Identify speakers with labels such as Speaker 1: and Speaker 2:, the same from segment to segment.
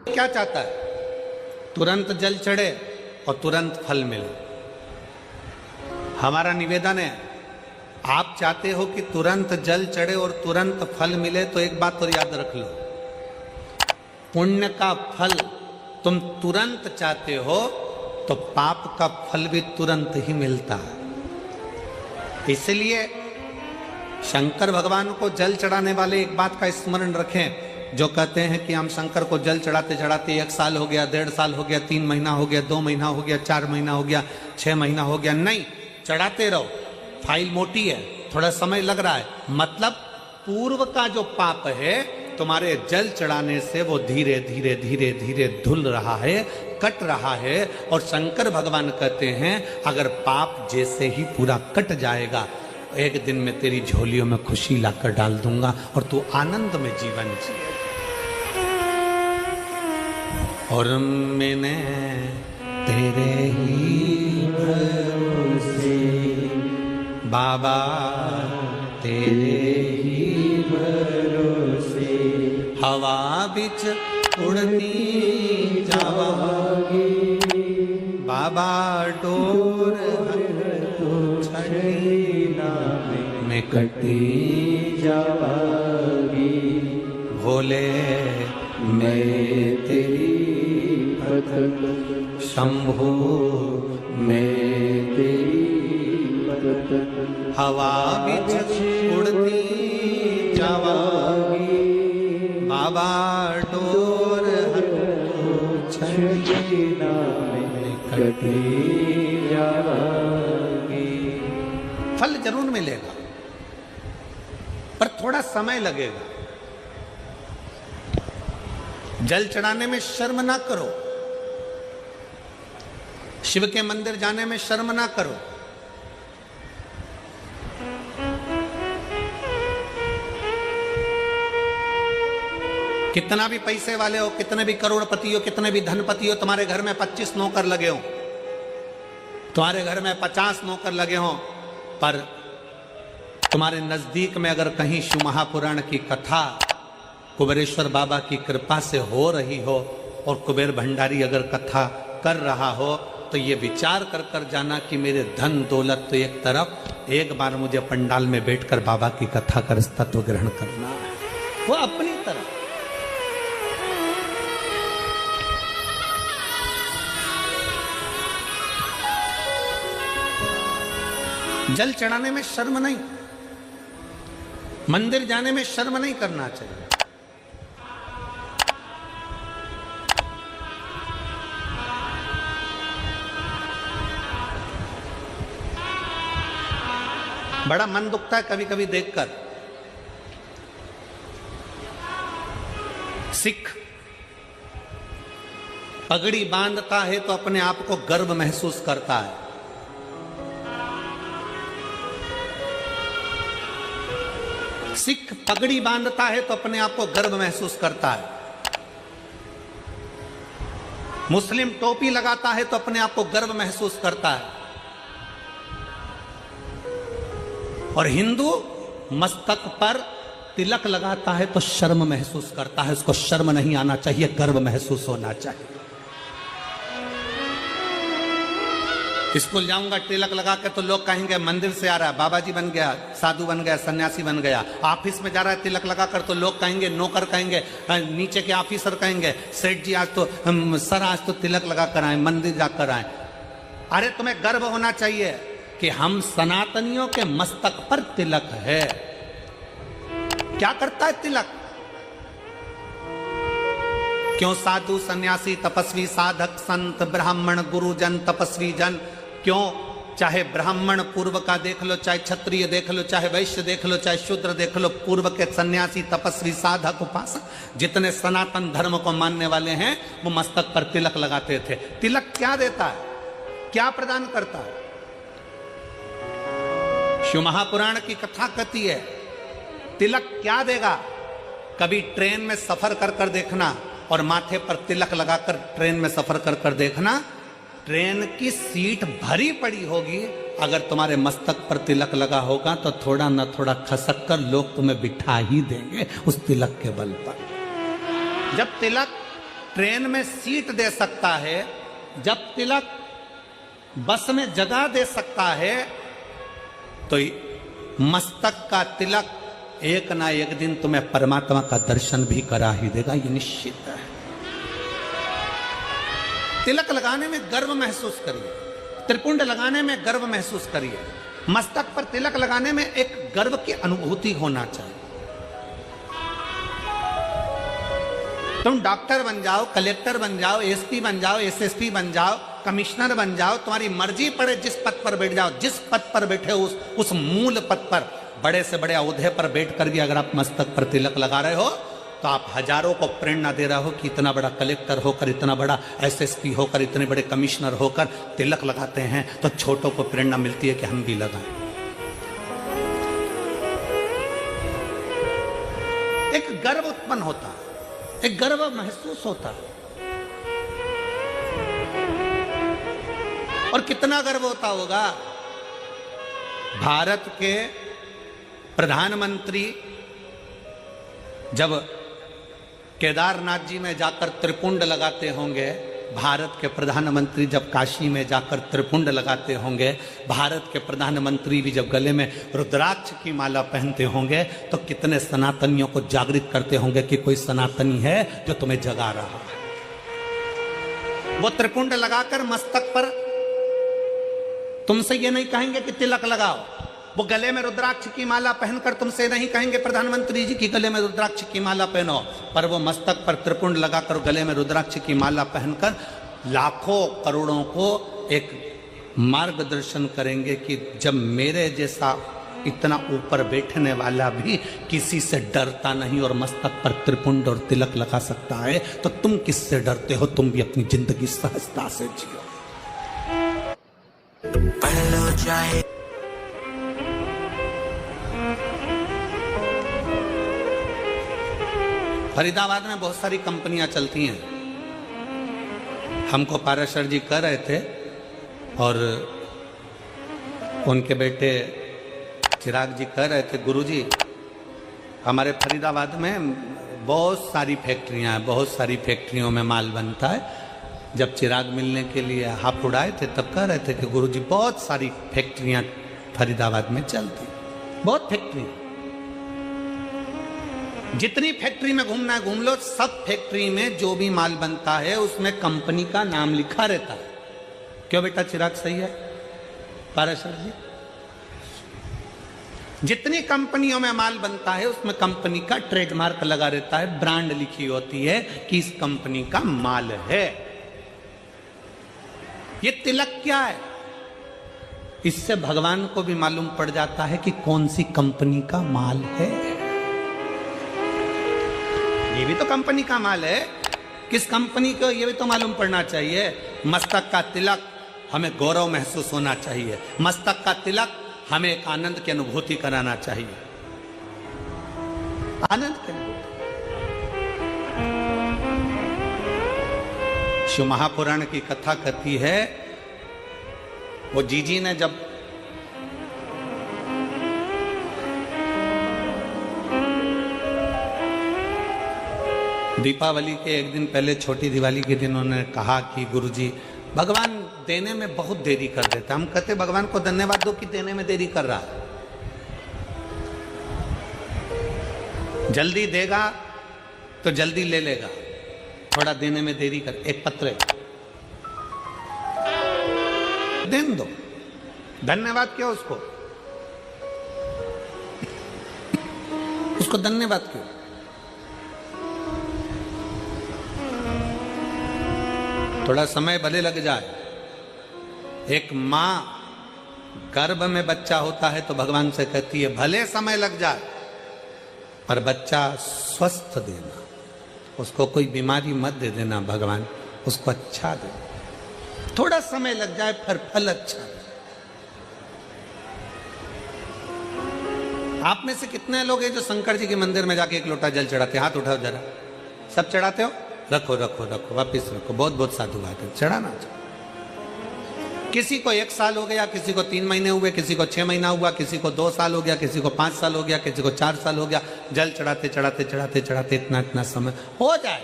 Speaker 1: क्या चाहता है? तुरंत जल चढ़े और तुरंत फल मिले। हमारा निवेदन है, आप चाहते हो कि तुरंत जल चढ़े और तुरंत फल मिले, तो एक बात और याद रख लो, पुण्य का फल तुम तुरंत चाहते हो तो पाप का फल भी तुरंत ही मिलता है। इसलिए शंकर भगवान को जल चढ़ाने वाले एक बात का स्मरण रखें, जो कहते हैं कि हम शंकर को जल चढ़ाते चढ़ाते 1 साल हो गया, 1.5 साल हो गया, 3 महीना हो गया, 2 महीना हो गया, 4 महीना हो गया, 6 महीना हो गया। नहीं, चढ़ाते रहो। फाइल मोटी है, थोड़ा समय लग रहा है, मतलब पूर्व का जो पाप है तुम्हारे जल चढ़ाने से वो धीरे धीरे धीरे धीरे धुल रहा है, कट रहा है। और शंकर भगवान कहते हैं अगर पाप जैसे ही पूरा कट जाएगा, एक दिन में तेरी झोलियों में खुशी लाकर डाल दूंगा और तू आनंद में जीवन जिए। और मैंने तेरे ही भरोसे बाबा, तेरे ही भरोसे हवा बिच उड़ती जावागी बाबा, डोर में कटी जावागी। भोले मैं तेरी भक्त, शंभो मैं तेरी भक्त, हवा बिच उड़ती जावागी बाबा, डोर छड़ीना में कटी जावागी। फल जरूर मिलेगा पर थोड़ा समय लगेगा। जल चढ़ाने में शर्म ना करो, शिव के मंदिर जाने में शर्म ना करो। कितना भी पैसे वाले हो, कितने भी करोड़पति हो, कितने भी धनपति हो, तुम्हारे घर में 25 नौकर लगे हो, तुम्हारे घर में 50 नौकर लगे हो, पर तुम्हारे नजदीक में अगर कहीं शिव महापुराण की कथा कुबेरेश्वर बाबा की कृपा से हो रही हो और कुबेर भंडारी अगर कथा कर रहा हो, तो ये विचार कर कर जाना कि मेरे धन दौलत तो एक तरफ, एक बार मुझे पंडाल में बैठकर बाबा की कथा कर तत्व ग्रहण करना है, वो अपनी तरफ। जल चढ़ाने में शर्म नहीं, मंदिर जाने में शर्म नहीं करना चाहिए। बड़ा मन दुखता है कभी कभी देखकर, सिख पगड़ी बांधता है तो अपने आप को गर्व महसूस करता है, सिख पगड़ी बांधता है तो अपने आप को गर्व महसूस करता है, मुस्लिम टोपी लगाता है तो अपने आप को गर्व महसूस करता है, और हिंदू मस्तक पर तिलक लगाता है तो शर्म महसूस करता है। उसको शर्म नहीं आना चाहिए, गर्व महसूस होना चाहिए। स्कूल जाऊंगा तिलक लगा के तो लोग कहेंगे मंदिर से आ रहा है, बाबा जी बन गया, साधु बन गया, सन्यासी बन गया। ऑफिस में जा रहा है तिलक लगा कर तो लोग कहेंगे, नौकर कहेंगे, नीचे के ऑफिसर कहेंगे, सेठ जी आज तो सर आज तो तिलक लगा कर आए, मंदिर जाकर आए। अरे तुम्हें गर्व होना चाहिए कि हम सनातनियों के मस्तक पर तिलक है। क्या करता है तिलक? क्यों साधु सन्यासी तपस्वी साधक संत ब्राह्मण गुरुजन तपस्वी जन, क्यों चाहे ब्राह्मण पूर्व का देख लो, चाहे क्षत्रिय देख लो, चाहे वैश्य देख लो, चाहे शूद्र देख लो, पूर्व के सन्यासी तपस्वी साधक उपासक जितने सनातन धर्म को मानने वाले हैं वो मस्तक पर तिलक लगाते थे। तिलक क्या देता है, क्या प्रदान करता है? शिव महापुराण की कथा कहती है तिलक क्या देगा। कभी ट्रेन में सफर कर कर देखना और माथे पर तिलक लगाकर ट्रेन में सफर कर कर देखना, ट्रेन की सीट भरी पड़ी होगी, अगर तुम्हारे मस्तक पर तिलक लगा होगा तो थोड़ा न थोड़ा खसक कर लोग तुम्हें बिठा ही देंगे उस तिलक के बल पर। जब तिलक ट्रेन में सीट दे सकता है, जब तिलक बस में जगह दे सकता है, तो मस्तक का तिलक एक ना एक दिन तुम्हें परमात्मा का दर्शन भी करा ही देगा, ये निश्चित है। तिलक लगाने में गर्व महसूस करिए, त्रिपुंड लगाने में गर्व महसूस करिए, मस्तक पर तिलक लगाने में एक गर्व की अनुभूति होना चाहिए। तुम डॉक्टर बन जाओ, कलेक्टर बन जाओ, एसपी बन जाओ, एसएसपी बन जाओ, कमिश्नर बन जाओ, तुम्हारी मर्जी पड़े जिस पद पर बैठ जाओ, जिस पद पर बैठे उस मूल पद पर, बड़े से बड़े औहदे पर बैठ कर भी अगर आप मस्तक पर तिलक लगा रहे हो, तो आप हजारों को प्रेरणा दे रहे हो कि इतना बड़ा कलेक्टर होकर, इतना बड़ा एसएसपी होकर, इतने बड़े कमिश्नर होकर तिलक लगाते हैं, तो छोटों को प्रेरणा मिलती है कि हम भी लगाएं। एक गर्व उत्पन्न होता है, एक गर्व महसूस होता है। और कितना गर्व होता होगा, भारत के प्रधानमंत्री जब केदारनाथ जी में जाकर त्रिपुंड लगाते होंगे, भारत के प्रधानमंत्री जब काशी में जाकर त्रिपुंड लगाते होंगे, भारत के प्रधानमंत्री भी जब गले में रुद्राक्ष की माला पहनते होंगे, तो कितने सनातनियों को जागृत करते होंगे कि कोई सनातनी है जो तुम्हें जगा रहा है। वो त्रिपुंड लगाकर मस्तक पर तुमसे ये नहीं कहेंगे कि तिलक लगाओ, वो गले में रुद्राक्ष की माला पहनकर तुमसे नहीं कहेंगे प्रधानमंत्री जी की गले में रुद्राक्ष की माला पहनो, पर वो मस्तक पर त्रिपुंड लगाकर गले में रुद्राक्ष की माला पहनकर लाखों करोड़ों को एक मार्गदर्शन करेंगे कि जब मेरे जैसा इतना ऊपर बैठने वाला भी किसी से डरता नहीं और मस्तक पर त्रिपुंड और तिलक लगा सकता है, तो तुम किससे डरते हो? तुम भी अपनी जिंदगी सहजता से जियो। फरीदाबाद में बहुत सारी कंपनियां चलती हैं। हमको पाराशर जी कह रहे थे और उनके बेटे चिराग जी कह रहे थे, गुरुजी हमारे फरीदाबाद में बहुत सारी फैक्ट्रियां हैं, बहुत सारी फैक्ट्रियों में माल बनता है। जब चिराग मिलने के लिए हाथ उड़ाए थे तब कह रहे थे कि गुरुजी बहुत सारी फैक्ट्रियां फरीदाबाद में चलती, बहुत फैक्ट्री, जितनी फैक्ट्री में घूमना है घूम लो, सब फैक्ट्री में जो भी माल बनता है उसमें कंपनी का नाम लिखा रहता है। क्यों बेटा चिराग, सही है पाराशर जी? जितनी कंपनियों में माल बनता है उसमें कंपनी का ट्रेडमार्क लगा रहता है, ब्रांड लिखी होती है कि इस कंपनी का माल है। ये तिलक क्या है? इससे भगवान को भी मालूम पड़ जाता है कि कौन सी कंपनी का माल है। ये भी तो कंपनी का माल है, किस कंपनी को ये भी तो मालूम पड़ना चाहिए। मस्तक का तिलक हमें गौरव महसूस होना चाहिए, मस्तक का तिलक हमें एक आनंद की अनुभूति कराना चाहिए, आनंद की अनुभूति। शिव महापुराण की कथा कहती है, वो जीजी ने जब दीपावली के एक दिन पहले, छोटी दिवाली के दिन उन्होंने कहा कि गुरुजी भगवान देने में बहुत देरी कर देता। हम कहते भगवान को धन्यवाद दो कि देने में देरी कर रहा है, जल्दी देगा तो जल्दी ले लेगा, थोड़ा देने में देरी कर। एक पत्र देन दो, धन्यवाद क्यों उसको, उसको धन्यवाद क्यों? थोड़ा समय भले लग जाए। एक मां गर्भ में बच्चा होता है तो भगवान से कहती है भले समय लग जाए पर बच्चा स्वस्थ देना, उसको कोई बीमारी मत दे देना भगवान, उसको अच्छा दे। थोड़ा समय लग जाए फिर फल अच्छा दे। आप में से कितने लोग हैं जो शंकर जी के मंदिर में जाके एक लोटा जल चढ़ाते? हाथ उठाओ जरा। सब चढ़ाते हो? रखो रखो रखो, वापिस रखो। बहुत बहुत साधुवाद है, चढ़ाना चाहिए। किसी को 1 साल हो गया, किसी को 3 महीने हुए, किसी को 6 महीना हुआ, किसी को 2 साल हो गया, किसी को 5 साल हो गया, किसी को 4 साल हो गया। जल चढ़ाते चढ़ाते चढ़ाते चढ़ाते इतना इतना समय हो जाए,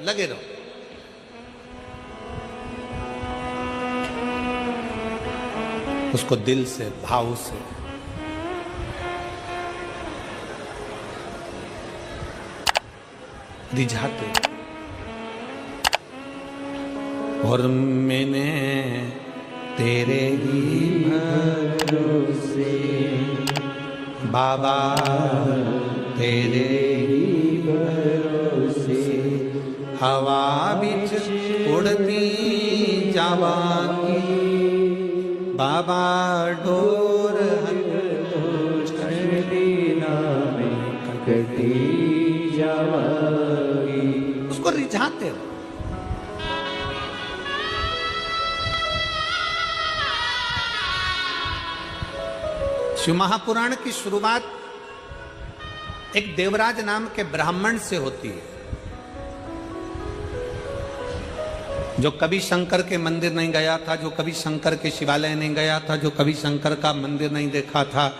Speaker 1: लगे रहो। उसको दिल से, भाव से। रिझाते। और मैंने तेरे ही भरोसे बाबा, तेरे ही भरोसे हवा बिच उड़ती जावांगी बाबा, डोर कटी जावांगी। उसको रिझाते हो। शिव महापुराण की शुरुआत एक देवराज नाम के ब्राह्मण से होती है, जो कभी शंकर के मंदिर नहीं गया था, जो कभी शंकर के शिवालय नहीं गया था, जो कभी शंकर का मंदिर नहीं देखा था,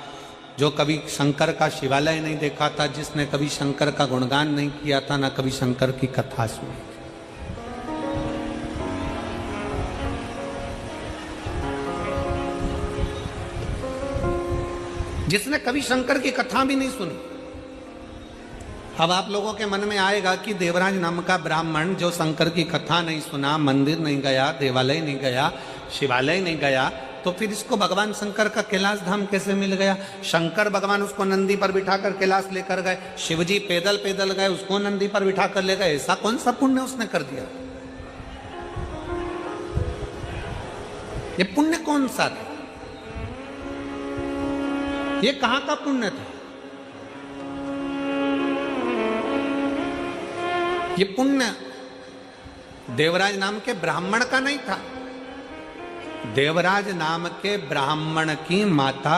Speaker 1: जो कभी शंकर का शिवालय नहीं देखा था, जिसने कभी शंकर का गुणगान नहीं किया था, ना कभी शंकर की कथा सुनी। जिसने कभी शंकर की कथा भी नहीं सुनी। अब आप लोगों के मन में आएगा कि देवराज नाम का ब्राह्मण जो शंकर की कथा नहीं सुना, मंदिर नहीं गया, देवालय नहीं गया, शिवालय नहीं गया, तो फिर इसको भगवान शंकर का कैलाश धाम कैसे मिल गया? शंकर भगवान उसको नंदी पर बिठाकर कैलाश लेकर गए, शिवजी पैदल पैदल गए, उसको नंदी पर बिठाकर ले गए। ऐसा कौन सा पुण्य उसने कर दिया? ये पुण्य कौन सा था? ये कहां का पुण्य था? ये पुण्य देवराज नाम के ब्राह्मण का नहीं था। देवराज नाम के ब्राह्मण की माता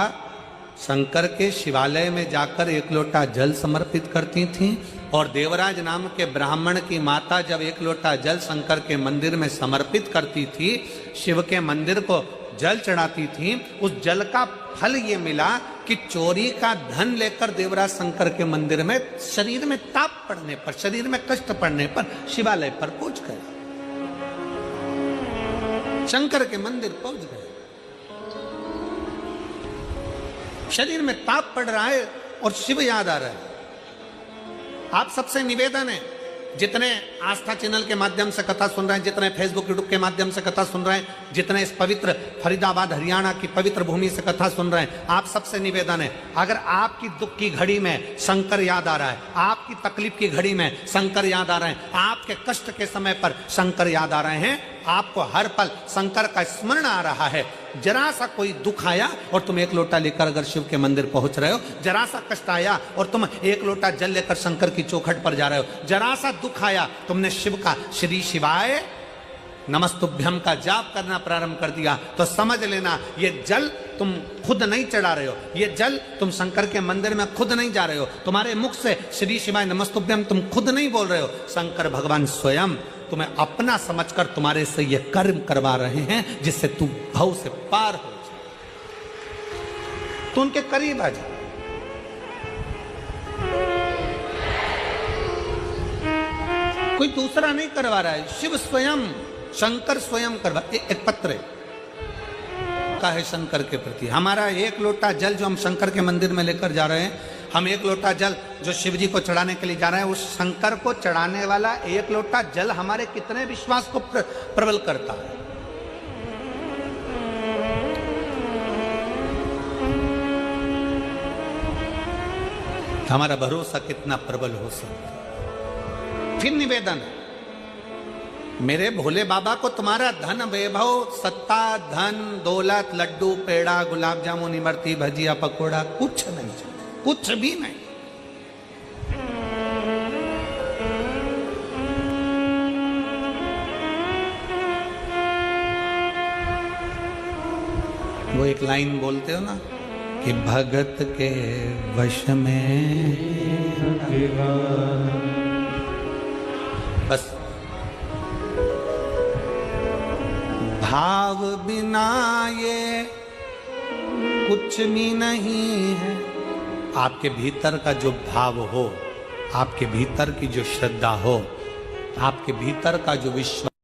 Speaker 1: शंकर के शिवालय में जाकर एक लोटा जल समर्पित करती थी, और देवराज नाम के ब्राह्मण की माता जब एक लोटा जल शंकर के मंदिर में समर्पित करती थी, शिव के मंदिर को जल चढ़ाती थी, उस जल का फल ये मिला कि चोरी का धन लेकर देवराज शंकर के मंदिर में शरीर में ताप पड़ने पर, शरीर में कष्ट पड़ने पर शिवालय पर पहुंच गए, शंकर के मंदिर पहुंच गए। शरीर में ताप पड़ रहा है और शिव याद आ रहा है। आप सबसे निवेदन है, जितने आस्था चैनल के माध्यम से कथा सुन रहे हैं, जितने फेसबुक यूट्यूब के माध्यम से कथा सुन रहे हैं, जितने इस पवित्र फरीदाबाद हरियाणा की पवित्र भूमि से कथा सुन रहे हैं, आप सबसे निवेदन है, अगर आपकी दुख की घड़ी में शंकर याद आ रहा है, आपकी तकलीफ की घड़ी में शंकर याद आ रहे हैं, आपके कष्ट के समय पर शंकर याद आ रहे हैं, आपको हर पल शंकर का स्मरण आ रहा है, जरा सा कोई दुख आया और तुम एक लोटा लेकर अगर शिव के मंदिर पहुंच रहे हो, जरा सा कष्ट आया और तुम एक लोटा जल लेकर शंकर की चौखट पर जा रहे हो, जरा सा दुख आया, तुमने शिव का श्री शिवाय नमस्तुभ्यम का जाप करना प्रारंभ कर दिया, तो समझ लेना ये जल तुम खुद नहीं चढ़ा रहे हो, ये जल तुम शंकर के मंदिर में खुद नहीं जा रहे हो, तुम्हारे मुख से श्री शिवाय नमस्तुभ्यम तुम खुद नहीं बोल रहे हो, शंकर भगवान स्वयं तुम्हें अपना समझकर तुम्हारे से ये कर्म करवा रहे हैं, जिससे तू भव से पार हो जाए, तो उनके करीब आ जाए। कोई दूसरा नहीं करवा रहा है, शिव स्वयं, शंकर स्वयं करवा। एक पत्र का है शंकर के प्रति, हमारा एक लोटा जल जो हम शंकर के मंदिर में लेकर जा रहे हैं, हम एक लोटा जल जो शिव जी को चढ़ाने के लिए जा रहे हैं, उस शंकर को चढ़ाने वाला एक लोटा जल हमारे कितने विश्वास को प्रबल करता है। हमारा भरोसा कितना प्रबल हो सकता है। फिर निवेदन, मेरे भोले बाबा को तुम्हारा धन वैभव, सत्ता, धन, दौलत, लड्डू, पेड़ा, गुलाब जामुन, इमरती, भजिया, पकोड़ा कुछ नहीं चाहिए, कुछ भी नहीं। वो एक लाइन बोलते हो ना कि भगत के वश में, बस भाव बिना ये कुछ भी नहीं है। आपके भीतर का जो भाव हो, आपके भीतर की जो श्रद्धा हो, आपके भीतर का जो विश्वास